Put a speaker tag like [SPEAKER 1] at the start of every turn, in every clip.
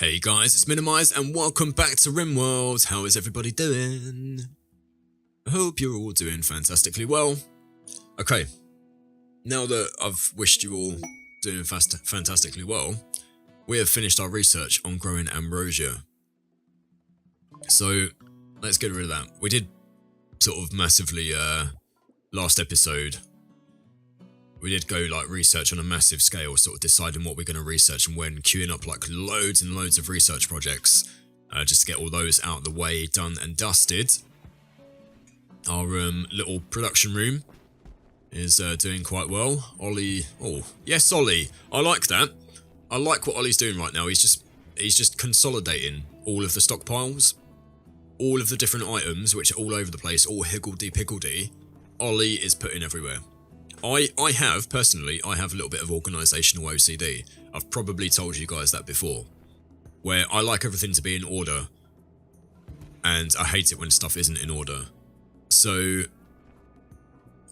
[SPEAKER 1] Hey guys, it's Minnowmize and welcome back to Rimworld. How is everybody doing? I hope you're all doing fantastically well. Okay, now that I've wished you all doing fantastically well, we have finished our research on growing ambrosia. So, let's get rid of that. We did sort of massively, last episode, we did go like research on a massive scale, sort of deciding what we're going to research and when, queuing up like loads and loads of research projects, just to get all those out of the way, done and dusted. Our little production room is doing quite well. Ollie, oh yes, Ollie, I like that. I like what Ollie's doing right now. He's just consolidating all of the stockpiles, all of the different items which are all over the place, all higgledy-piggledy. Ollie is putting everywhere. I have, personally, I have a little bit of organisational OCD. I've probably told you guys that before. Where I like everything to be in order. And I hate it when stuff isn't in order. So,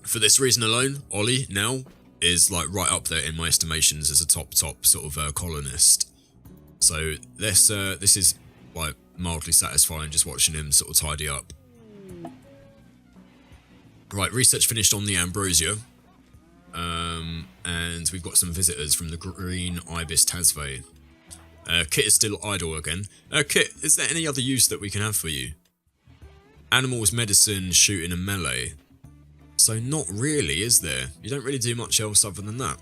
[SPEAKER 1] for this reason alone, Ollie now is like right up there in my estimations as a top sort of colonist. So this is like mildly satisfying just watching him sort of tidy up. Right, research finished on the ambrosia. And we've got some visitors from the green ibis Tasve. Kit is still idle again. Kit, is there any other use that we can have for you? Animals, medicine, shooting and melee. So not really, is there? You don't really do much else other than that.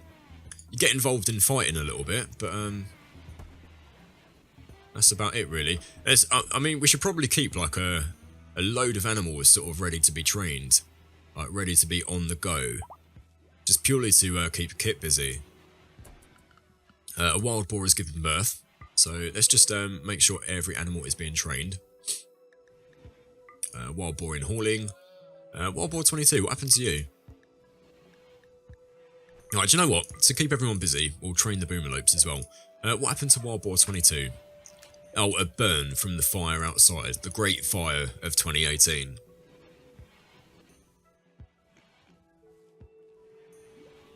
[SPEAKER 1] You get involved in fighting a little bit, but that's about it really. I mean, we should probably keep like a load of animals sort of ready to be trained. Like ready to be on the go. Just purely to keep Kit busy. A wild boar has given birth, so let's just make sure every animal is being trained. Wild boar in hauling. Wild boar 22, what happened to you? Alright, do you know what? To keep everyone busy, we'll train the boomerlopes as well. What happened to wild boar 22? Oh, a burn from the fire outside. The Great Fire of 2018.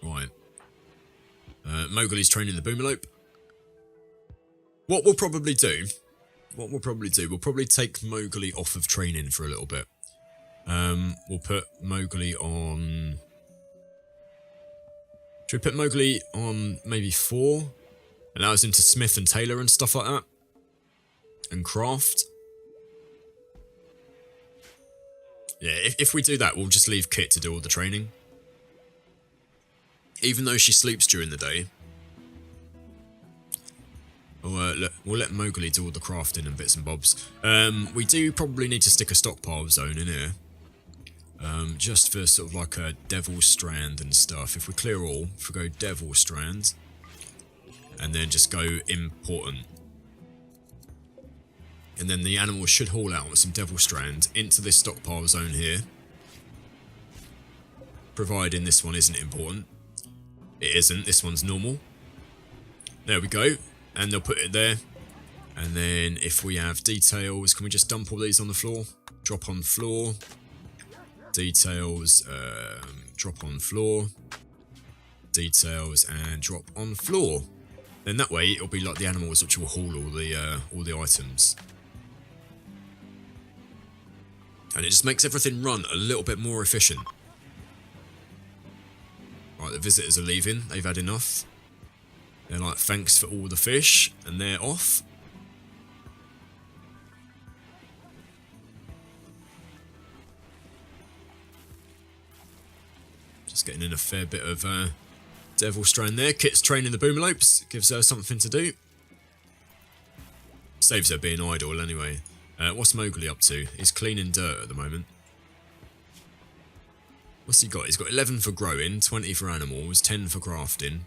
[SPEAKER 1] Right. Mowgli's training the boomerlope. What we'll probably do, we'll probably take Mowgli off of training for a little bit. We'll put Mowgli on... Should we put Mowgli on maybe 4? Allows him to smith and tailor and stuff like that. And craft. Yeah, if we do that, we'll just leave Kit to do all the training. Even though she sleeps during the day, we'll let Mowgli do all the crafting and bits and bobs. We do probably need to stick a stockpile zone in here. Just for sort of like a devil strand and stuff. If we clear all, if we go devil strand, and then just go important. And then the animals should haul out with some devil strand into this stockpile zone here. Providing this one isn't important. It isn't, this one's normal. There we go. And they'll put it there. And then if we have details, can we just dump all these on the floor? Drop on floor. Details, drop on floor. Details and drop on floor. Then that way it'll be like the animals which will haul all the items. And it just makes everything run a little bit more efficient. Right, the visitors are leaving. They've had enough. They're like, thanks for all the fish. And they're off. Just getting in a fair bit of devil strand there. Kit's training the boomerlopes. Gives her something to do. Saves her being idle anyway. What's Mowgli up to? He's cleaning dirt at the moment. What's he got? He's got 11 for growing, 20 for animals, 10 for crafting.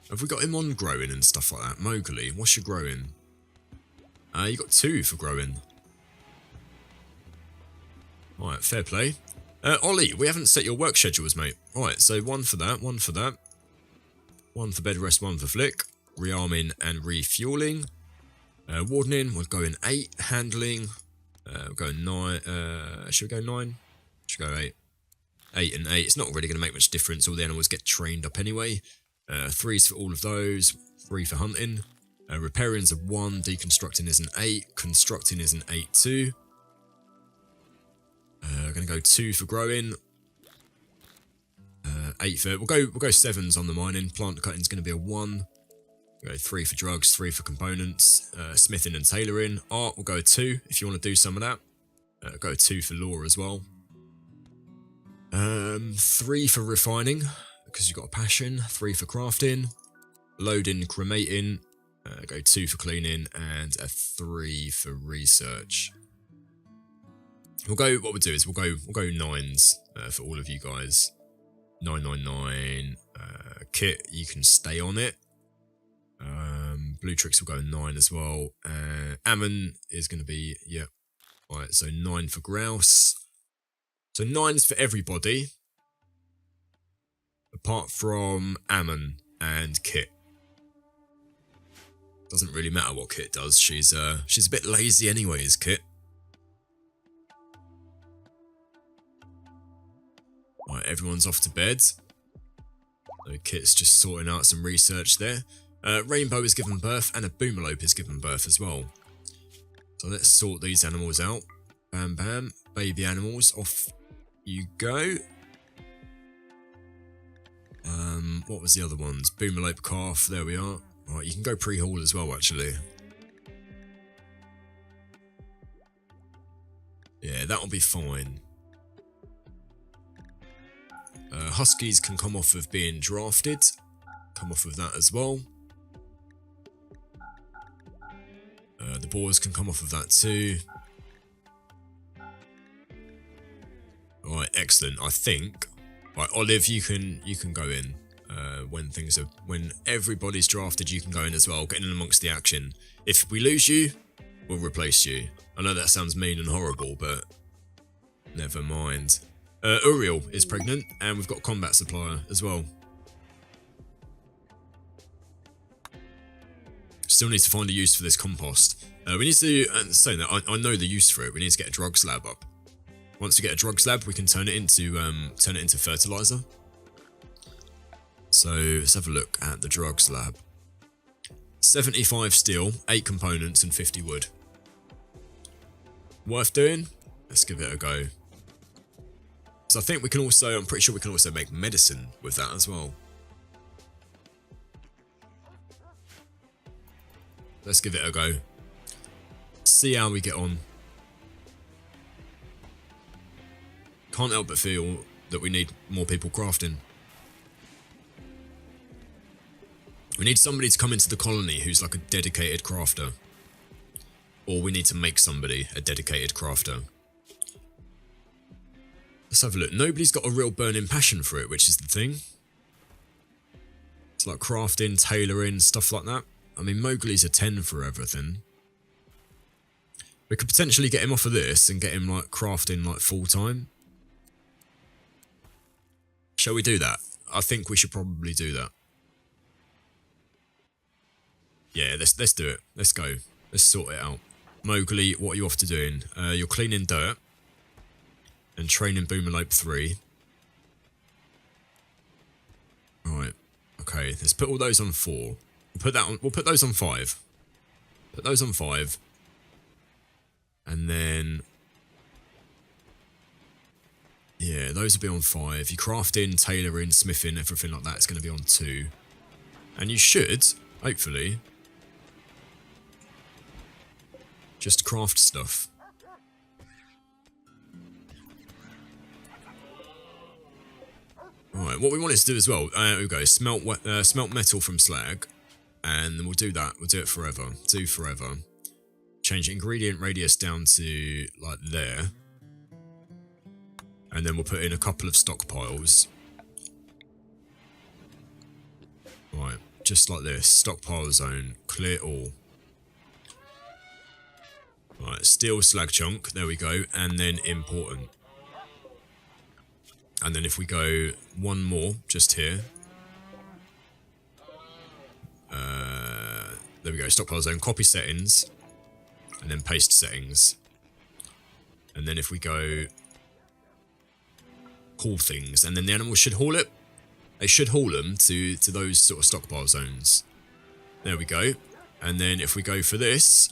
[SPEAKER 1] Have we got him on growing and stuff like that? Mowgli, what's your growing? You got 2 for growing. Right, fair play. Ollie, we haven't set your work schedules, mate. Right, so 1 for that, 1 for that. 1 for bed rest, 1 for flick. Rearming and refueling. Wardening, we're going 8. Handling. We're going 9. Should we go 9? Should we go 8? 8 and 8. It's not really going to make much difference. All the animals get trained up anyway. 3s for all of those, 3 for hunting. Repairing's a 1, deconstructing is an 8, constructing is an 8 too. Gonna go 2 for growing. 8 for we'll go 7s on the mining. Plant cutting's gonna be a 1. We'll go 3 for drugs, 3 for components. Smithing and tailoring. Art will go 2 if you want to do some of that. Go 2 for lore as well. 3 for refining because you've got a passion. 3 for crafting. Loading, cremating. Go 2 for cleaning and a 3 for research. What we'll do is we'll go 9s for all of you guys. 999. Kit, you can stay on it. Blue Tricks will go 9 as well. Ammon is going to be, yep. Right, so 9 for grouse. So 9s for everybody. Apart from Ammon and Kit. Doesn't really matter what Kit does. She's a bit lazy anyways, Kit. Right, everyone's off to bed. So Kit's just sorting out some research there. Rainbow is given birth and a Boomerlope is given birth as well. So let's sort these animals out. Bam bam. Baby animals, off you go. What was the other ones? Boomerlope calf, there we are. Right, you can go pre-haul as well actually. Yeah, that'll be fine. Huskies can come off of being drafted. Come off of that as well. The boars can come off of that too. Alright, excellent. I think. Right, Olive, you can go in. When everybody's drafted, you can go in as well. Get in amongst the action. If we lose you, we'll replace you. I know that sounds mean and horrible, but never mind. Uriel is pregnant, and we've got combat supplier as well. Still need to find a use for this compost. We need to, saying that, I know the use for it. We need to get a drugs lab up. Once we get a drugs lab, we can turn it into fertilizer. So let's have a look at the drugs lab. 75 steel, 8 components, and 50 wood. Worth doing? Let's give it a go. So I think we can also, I'm pretty sure we can also make medicine with that as well. Let's give it a go. See how we get on. Can't help but feel that we need more people crafting. We need somebody to come into the colony who's like a dedicated crafter. Or we need to make somebody a dedicated crafter. Let's have a look. Nobody's got a real burning passion for it, which is the thing. It's like crafting, tailoring, stuff like that. I mean, Mowgli's a 10 for everything. We could potentially get him off of this and get him like crafting like full time. Shall we do that? I think we should probably do that. Yeah, let's do it. Let's go. Let's sort it out. Mowgli, what are you off to doing? You're cleaning dirt and training Boomerlope 3. Right. Okay, let's put all those on 4. We'll put those on 5. Put those on 5. And then yeah, those will be on 5. Your crafting, tailoring, smithing, everything like that is going to be on 2. And you should, hopefully, just craft stuff. Alright, what we want it to do as well, here we go, smelt metal from slag, and then we'll do that, we'll do it forever, do forever. Change ingredient radius down to, like, there. And then we'll put in a couple of stockpiles. Right, just like this, stockpile zone, clear all. Right, steel slag chunk, there we go, and then important. And then if we go one more, just here. There we go, stockpile zone, copy settings, and then paste settings. And then if we go haul things, and then the animal should haul it. They should haul them to those sort of stockpile zones. There we go. And then if we go for this,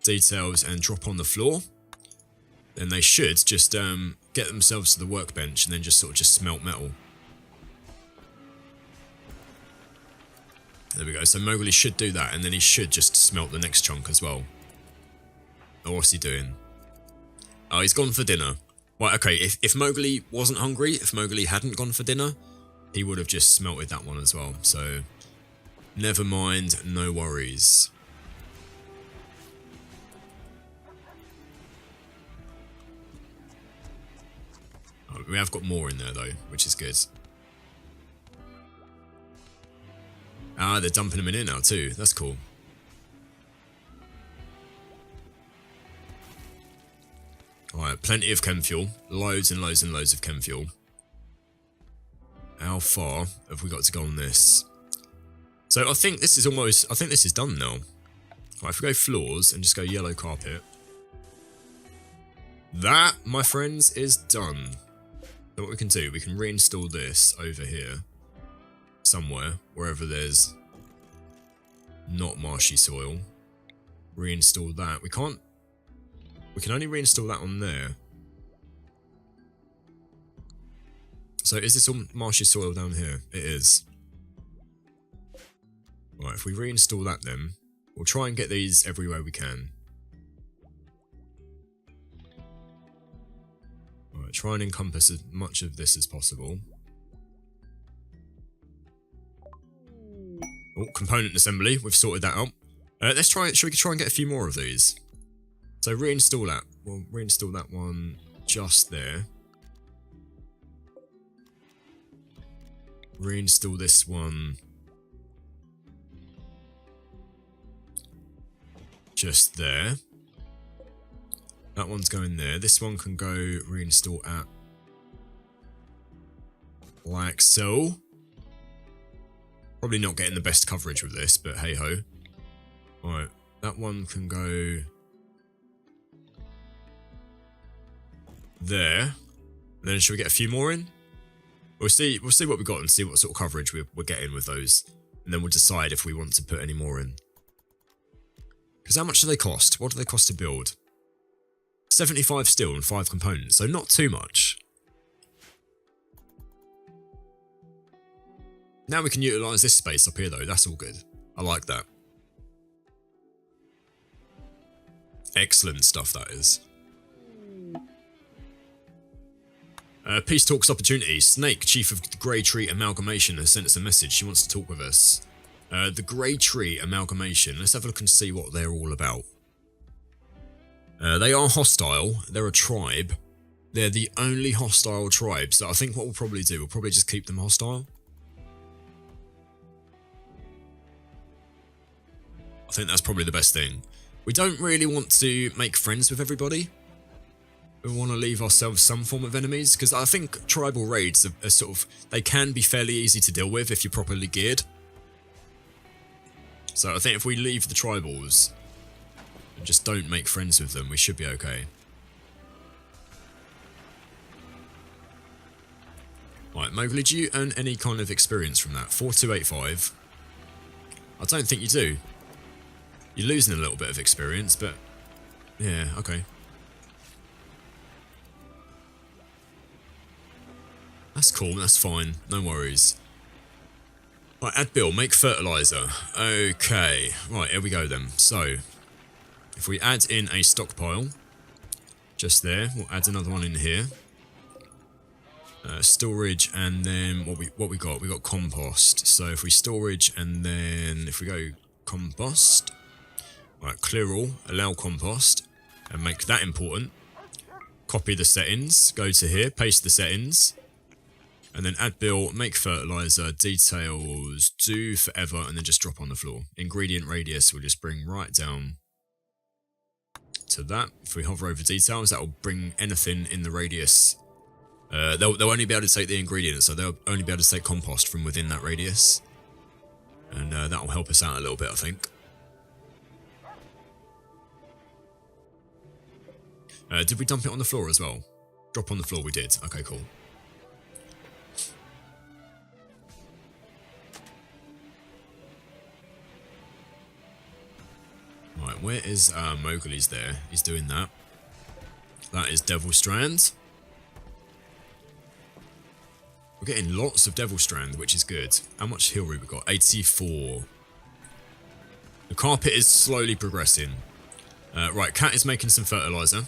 [SPEAKER 1] details and drop on the floor, then they should just get themselves to the workbench and then just sort of just smelt metal. There we go. So Mowgli should do that, and then he should just smelt the next chunk as well. Oh, what's he doing? Oh, he's gone for dinner. Right, okay, if Mowgli wasn't hungry, if Mowgli hadn't gone for dinner, he would have just smelted that one as well. So, never mind, no worries. Oh, we have got more in there though, which is good. Ah, they're dumping them in here now too. That's cool. Alright, plenty of chem fuel. Loads and loads and loads of chem fuel. How far have we got to go on this? So I think this is almost... I think this is done now. Alright, if we go floors and just go yellow carpet. That, my friends, is done. So what we can do, we can reinstall this over here. Somewhere, wherever there's not marshy soil. Reinstall that. We can't... We can only reinstall that on there. So is this all marshy soil down here? It is. Right, if we reinstall that then, we'll try and get these everywhere we can. Right, try and encompass as much of this as possible. Oh, component assembly, we've sorted that out. Let's try, should we try and get a few more of these? So reinstall that. We'll reinstall that one just there. Reinstall this one just there. That one's going there. This one can go reinstall at like so. Probably not getting the best coverage with this, but hey ho. Alright, that one can go there. And then should we get a few more in? We'll see what we got and see what sort of coverage we're getting with those. And then we'll decide if we want to put any more in. Because how much do they cost? What do they cost to build? 75 steel and 5 components, so not too much. Now we can utilise this space up here though, that's all good. I like that. Excellent stuff that is. Peace Talks Opportunity. Snake, Chief of the Grey Tree Amalgamation, has sent us a message. She wants to talk with us. The Grey Tree Amalgamation. Let's have a look and see what they're all about. They are hostile. They're a tribe. They're the only hostile tribe. So I think what we'll probably do, we'll probably just keep them hostile. I think that's probably the best thing. We don't really want to make friends with everybody. We want to leave ourselves some form of enemies, because I think tribal raids are sort of... They can be fairly easy to deal with if you're properly geared. So I think if we leave the tribals and just don't make friends with them, we should be okay. Right, Mowgli, do you earn any kind of experience from that? 4285. I don't think you do. You're losing a little bit of experience, but... Yeah, okay. That's cool, that's fine. No worries. Right, add bill, make fertilizer. Okay, right, here we go then. So, if we add in a stockpile, just there, we'll add another one in here. Storage, and then what we got? We got compost. So if we storage, and then if we go compost, right, clear all, allow compost, and make that important. Copy the settings, go to here, paste the settings. And then add bill, make fertilizer, details, do forever, and then just drop on the floor. Ingredient radius will just bring right down to that. If we hover over details, that will bring anything in the radius. They'll only be able to take the ingredients, so they'll only be able to take compost from within that radius. And that will help us out a little bit, I think. Did we dump it on the floor as well? Drop on the floor, we did. Okay, cool. Where is Mowgli's there? He's doing that. That is Devil Strand. We're getting lots of Devil Strand, which is good. How much heal root we got? 84. The carpet is slowly progressing. Right, Cat is making some fertilizer.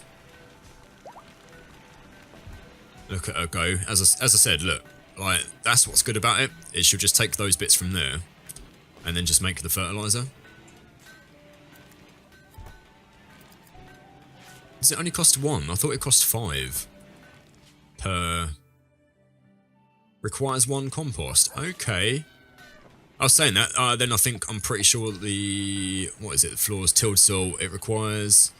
[SPEAKER 1] Look at her go. As I said, look, like that's what's good about it. Is she'll just take those bits from there, and then just make the fertilizer. Does it only cost 1? I thought it cost 5 per. Requires 1 compost. Okay. I was saying that, then I'm pretty sure the, what is it, the floor's tilled soil, it requires,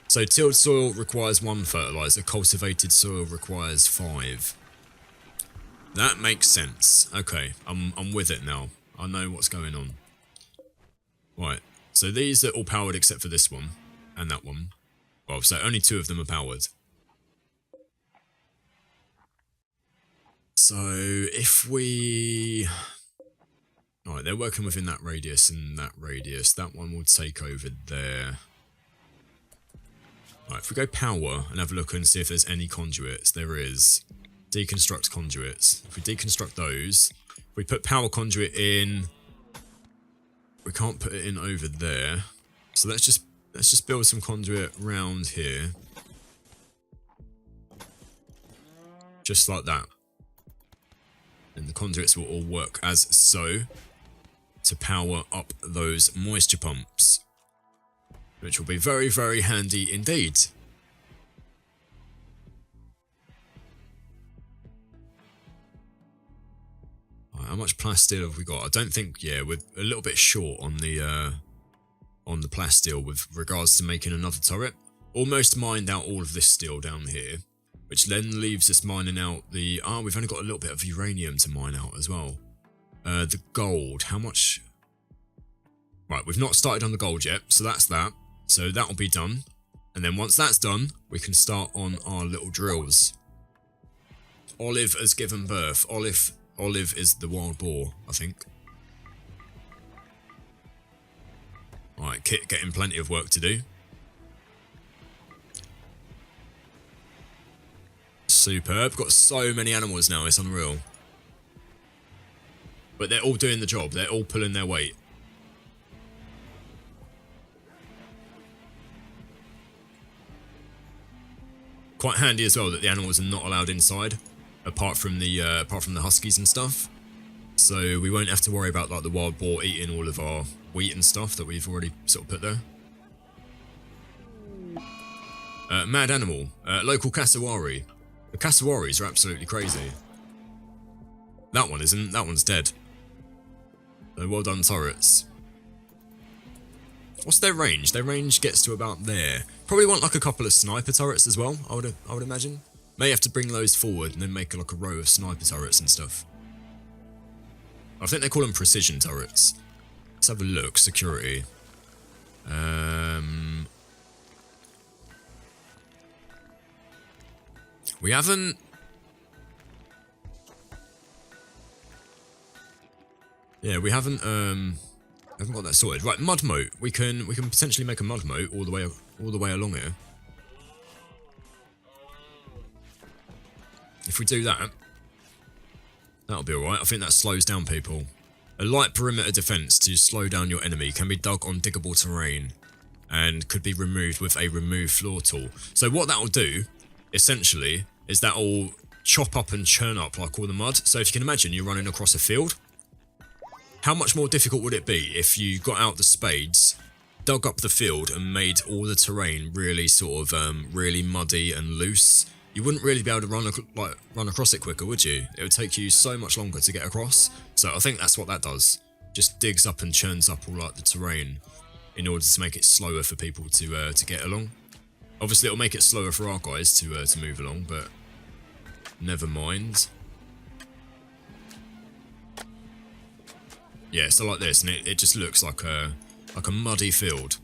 [SPEAKER 1] so tilled soil requires 1 fertilizer, cultivated soil requires 5. That makes sense. Okay, I'm with it now. I know what's going on. Right, so these are all powered except for this one, and that one. Well, so only 2 of them are powered. So, if we... Alright, they're working within that radius and that radius. That one will take over there. Right, if we go power and have a look and see if there's any conduits, there is. Deconstruct conduits. If we deconstruct those, if we put power conduit in, we can't put it in over there. So let's just build some conduit round here. Just like that. And the conduits will all work as so to power up those moisture pumps, which will be very, very handy indeed. Right, how much plasteel have we got? I don't think, yeah, we're a little bit short on the plasteel with regards to making another turret. Almost mined out all of this steel down here, which then leaves us mining out the... we've only got a little bit of uranium to mine out as well. The gold, how much... Right, we've not started on the gold yet, so that's that. So that'll be done. And then once that's done, we can start on our little drills. Olive has given birth. Olive is the wild boar, I think. Right, Kit getting plenty of work to do. Superb. Got so many animals now, it's unreal. But they're all doing the job. They're all pulling their weight. Quite handy as well that the animals are not allowed inside, apart from the huskies and stuff. So we won't have to worry about like the wild boar eating all of our wheat and stuff that we've already sort of put there. Mad animal. Local cassowary. The cassowaries are absolutely crazy. That one isn't. That one's dead. So well done, turrets. What's their range? Their range gets to about there. Probably want like a couple of sniper turrets as well, I would imagine. May have to bring those forward and then make like a row of sniper turrets and stuff. I think they call them precision turrets. Let's have a look. Security. We haven't... Yeah, we haven't got that sorted. Right, mud moat. We can potentially make a mud moat all the way along here. If we do that, that'll be alright. I think that slows down people. A light perimeter defense to slow down your enemy can be dug on diggable terrain and could be removed with a remove floor tool. So what that'll do, essentially, is that'll chop up and churn up like all the mud. So if you can imagine you're running across a field, how much more difficult would it be if you got out the spades, dug up the field and made all the terrain really sort of really muddy and loose? You wouldn't really be able to run across it quicker, would you? It would take you so much longer to get across. So I think that's what that does. Just digs up and churns up all like the terrain in order to make it slower for people to get along. Obviously it'll make it slower for our guys to move along, but never mind. Yeah, so like this, and it just looks like a muddy field.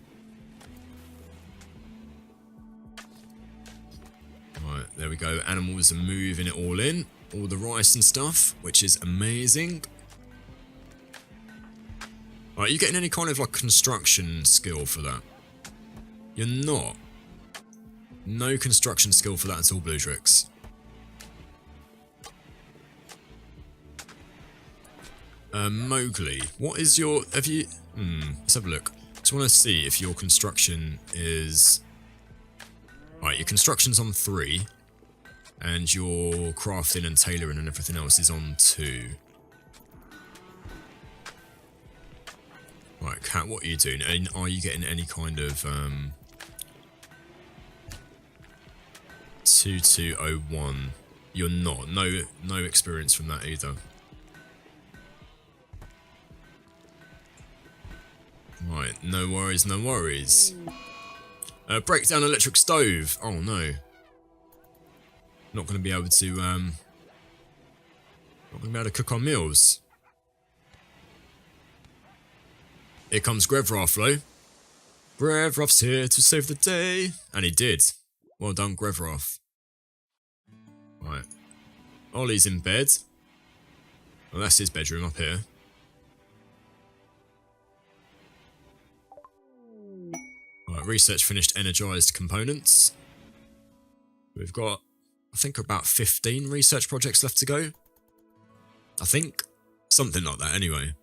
[SPEAKER 1] Right, there we go. Animals are moving it all in, all the rice and stuff, which is amazing. Right, you getting any kind of like construction skill for that? You're not. No construction skill for that at all, Bluetrix. Mowgli, what is your... Have you... let's have a look. Just want to see if your construction is... Right, your construction's on 3. And your crafting and tailoring and everything else is on 2. Right, Cat, what are you doing? And are you getting any kind of... 2201. You're not. No experience from that either. Right, no worries, no worries. Break down electric stove. Oh no. Not going to be able to, not going to be able to cook our meals. Here comes Grevrath, Grevrath's here to save the day. And he did. Well done, Grevrath. Right. Ollie's in bed. Well, that's his bedroom up here. Right, research finished energized components. We've got, I think, about 15 research projects left to go. I think. Something like that, anyway.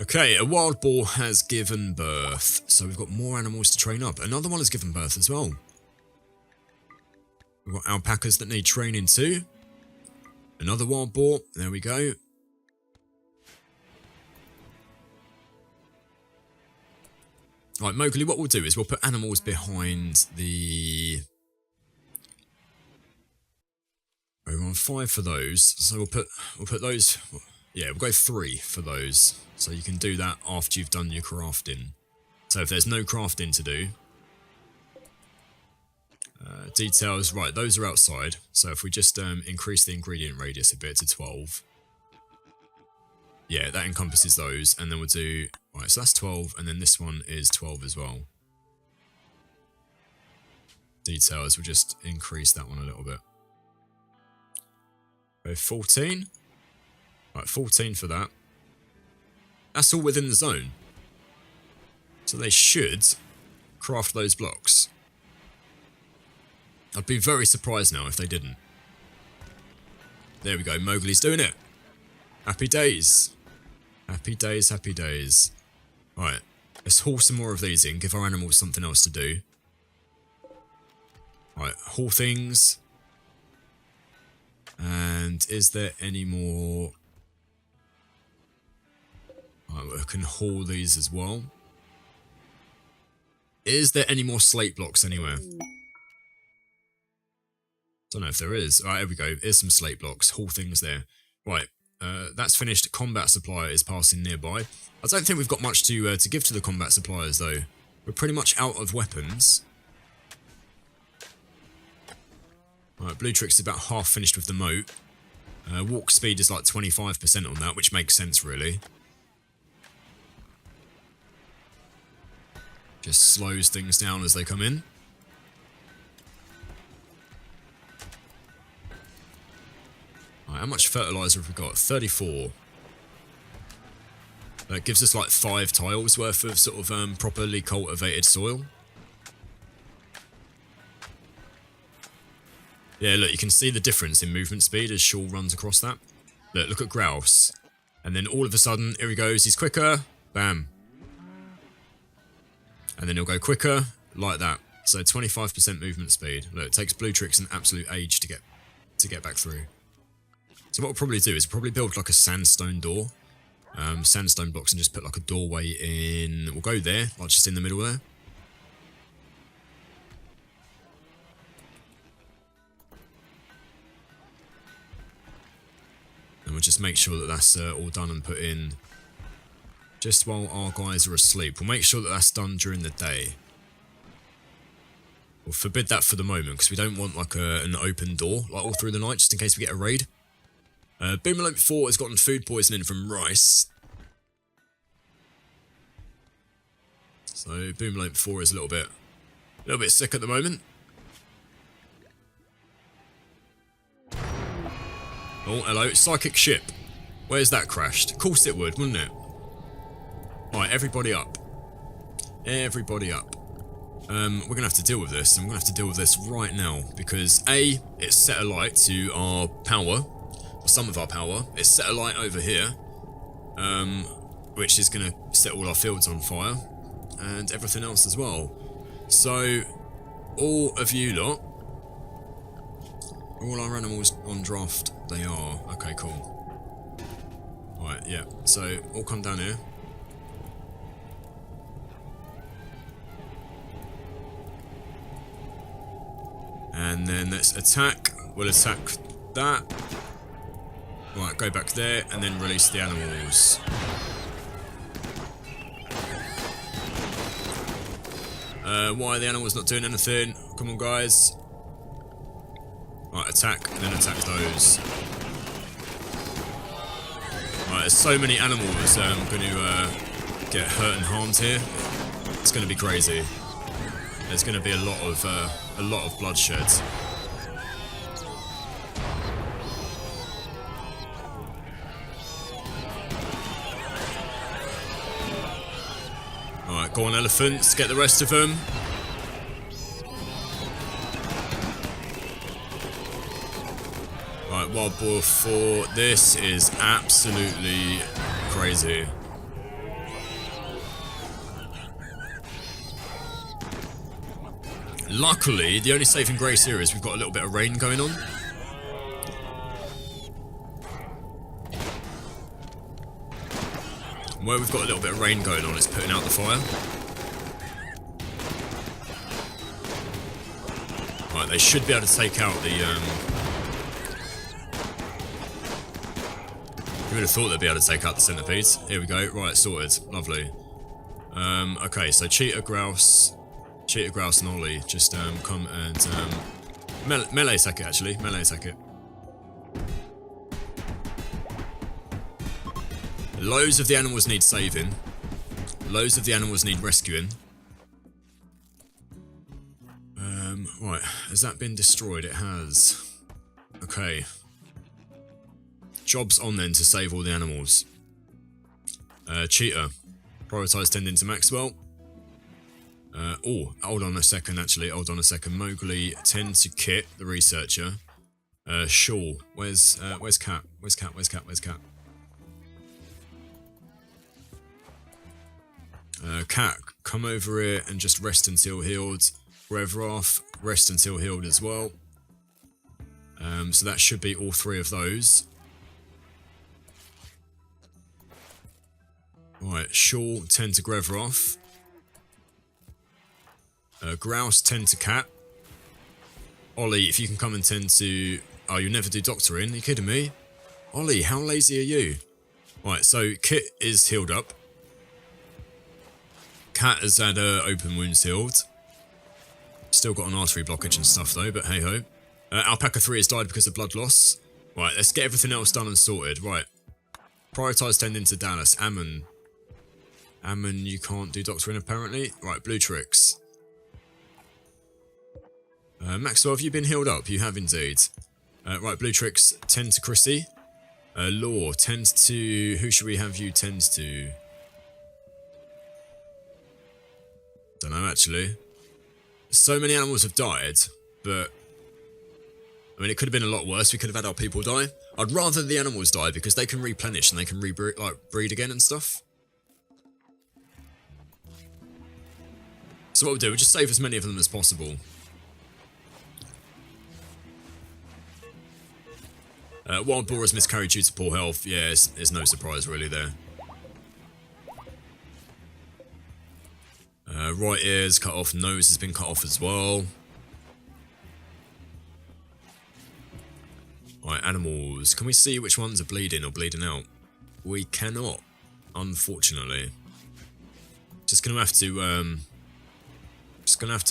[SPEAKER 1] Okay, a wild boar has given birth. So we've got more animals to train up. Another one has given birth as well. We've got alpacas that need training too. Another wild boar. There we go. Right, Mowgli, what we'll do is we'll put animals behind the... We're on 5 for those. So we'll put those... Yeah, we'll go 3 for those. So you can do that after you've done your crafting. So if there's no crafting to do... details, right, those are outside. So if we just increase the ingredient radius a bit to 12. Yeah, that encompasses those. And then we'll do... Right, so that's 12. And then this one is 12 as well. Details, we'll just increase that one a little bit. Okay, 14. Right, 14 for that. That's all within the zone. So they should craft those blocks. I'd be very surprised now if they didn't. There we go, Mowgli's doing it. Happy days. Happy days, happy days. Right, let's haul some more of these in, give our animals something else to do. Right, haul things. And is there any more... Right, we can haul these as well. Is there any more slate blocks anywhere? Don't know if there is. Alright, here we go. Here's some slate blocks. Haul things there. Right, that's finished. Combat supplier is passing nearby. I don't think we've got much to give to the combat suppliers, though. We're pretty much out of weapons. Right, Bluetrix is about half finished with the moat. Walk speed is like 25% on that, which makes sense, really. Just slows things down as they come in. Right, how much fertilizer have we got? 34. That gives us like 5 tiles worth of sort of properly cultivated soil. Yeah, look, you can see the difference in movement speed as Shaw runs across that. Look at Grouse. And then all of a sudden, here he goes, he's quicker. Bam. And then he'll go quicker, like that. So 25% movement speed. Look, it takes Bluetrix an absolute age to get back through. So what we'll probably do is probably build like a sandstone door. Sandstone blocks and just put like a doorway in. We'll go there, like just in the middle there. And we'll just make sure that that's all done and put in just while our guys are asleep. We'll make sure that that's done during the day. We'll forbid that for the moment because we don't want like an open door like all through the night just in case we get a raid. Boomerlope 4 has gotten food poisoning from rice. So Boomerlope 4 is a little bit sick at the moment. Oh, hello, psychic ship. Where's that crashed? Of course it would, wouldn't it? Right, everybody up. Everybody up. We're going to have to deal with this, and we're going to have to deal with this right now, because A, it's set alight to our power, or some of our power. It's set alight over here, which is going to set all our fields on fire, and everything else as well. So, all of you lot, all our animals on draft, they are. Okay, cool. Right, yeah, so all come down here. And then let's attack. We'll attack that. Right, go back there and then release the animals. Why are the animals not doing anything? Come on, guys. Right, attack and then attack those. Right, there's so many animals going to get hurt and harmed here. It's going to be crazy. There's going to be a lot of bloodshed. Alright, go on elephants, get the rest of them. Right, Wild Boar 4, this is absolutely crazy. Luckily, the only saving grace here is we've got a little bit of rain going on. And where we've got a little bit of rain going on, it's putting out the fire. Right, they should be able to take out the... You would have thought they'd be able to take out the centipedes. Here we go. Right, sorted. Lovely. Okay, so cheetah, grouse... Cheetah, grouse, and Ollie just come and melee attack it, actually. Melee attack it. Loads of the animals need saving. Loads of the animals need rescuing. Right, has that been destroyed? It has. Okay. Job's on then to save all the animals. Cheetah. Prioritise tending to Maxwell. Oh, hold on a second, actually. Hold on a second. Mowgli, tend to Kit, the researcher. Shaw. Where's Cat? Where's Cat? Where's Cat? Where's Cat? Cat, come over here and just rest until healed. Revroth, rest until healed as well. So that should be all three of those. Right, Shaw, tend to Grevroth. Grouse, tend to Cat. Ollie, if you can come and tend to... Oh, you never do doctoring? Are you kidding me? Ollie, how lazy are you? Right, so Kit is healed up. Cat has had open wounds healed. Still got an artery blockage and stuff though, but hey ho. Alpaca 3 has died because of blood loss. Right, let's get everything else done and sorted. Right. Prioritise tending to Dallas. Ammon. Ammon, you can't do doctoring apparently. Right, Blue Tricks. Maxwell, have you been healed up? You have indeed. Right, Blue Tricks, tend to Chrissy. Law, tend to... Who should we have you tend to? Don't know, actually. So many animals have died, but... I mean, it could have been a lot worse. We could have had our people die. I'd rather the animals die, because they can replenish and they can breed again and stuff. So what we'll do, we'll just save as many of them as possible. Wild Boar has miscarried due to poor health. Yeah, there's no surprise really there. Right ear's cut off, nose has been cut off as well. Right, animals. Can we see which ones are bleeding or bleeding out? We cannot, unfortunately. Just gonna have to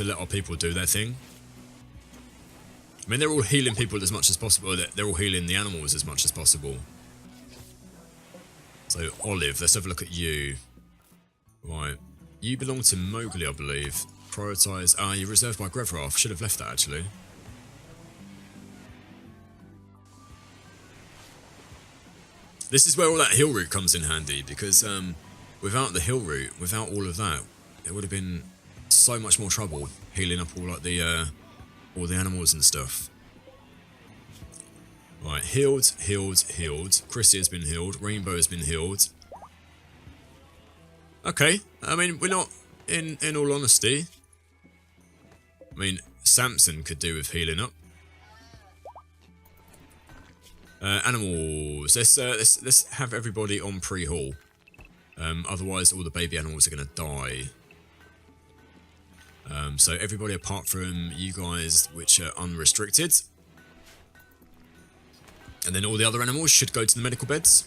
[SPEAKER 1] let our people do their thing. I mean, they're all healing people as much as possible. They're all healing the animals as much as possible. So, Olive, let's have a look at you. Right. You belong to Mowgli, I believe. Prioritise... Ah, you're reserved by Grevroth. Should have left that, actually. This is where all that hill route comes in handy, because without the hill route, without all of that, it would have been so much more trouble healing up all the animals and stuff. Right, healed. Chrissy has been healed. Rainbow has been healed. Okay, I mean, we're not, in all honesty, I mean, Samson could do with healing up. Animals. Let's have everybody on pre-haul. Otherwise, all the baby animals are going to die. So everybody apart from you guys, which are unrestricted. And then all the other animals should go to the medical beds.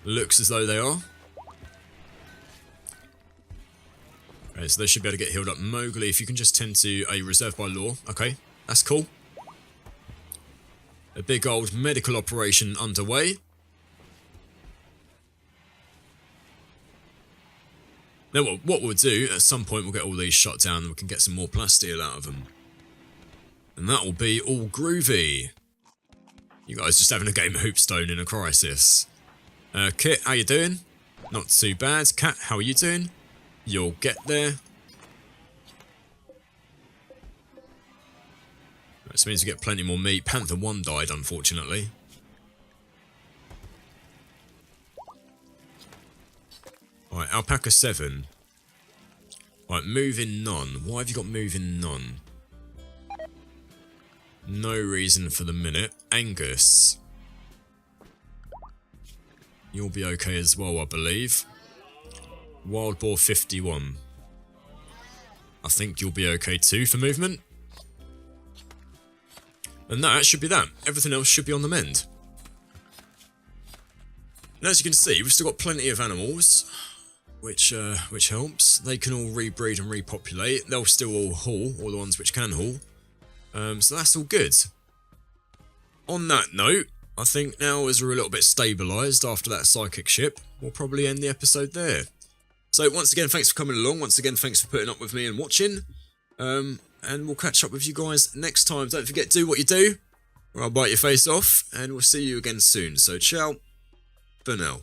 [SPEAKER 1] Looks as though they are. Okay, so they should be able to get healed up. Mowgli, if you can just tend to a reserve by law. Okay, that's cool. A big old medical operation underway. Now what we'll do, at some point we'll get all these shut down and we can get some more plasteel out of them. And that will be all groovy. You guys just having a game of Hoopstone in a crisis. Kit, how you doing? Not too bad. Cat, how are you doing? You'll get there. This means we get plenty more meat. Panther 1 died, unfortunately. Alright, Alpaca 7. Alright, moving none. Why have you got moving none? No reason for the minute. Angus. You'll be okay as well, I believe. Wild Boar 51. I think you'll be okay too for movement. And that should be that. Everything else should be on the mend. And as you can see, we've still got plenty of animals, which helps. They can all rebreed and repopulate. They'll still all haul, all the ones which can haul. So that's all good. On that note, I think now as we're a little bit stabilised after that psychic ship, we'll probably end the episode there. So once again, thanks for coming along. Once again, thanks for putting up with me and watching. And we'll catch up with you guys next time. Don't forget, do what you do, or I'll bite your face off, and we'll see you again soon. So ciao for now.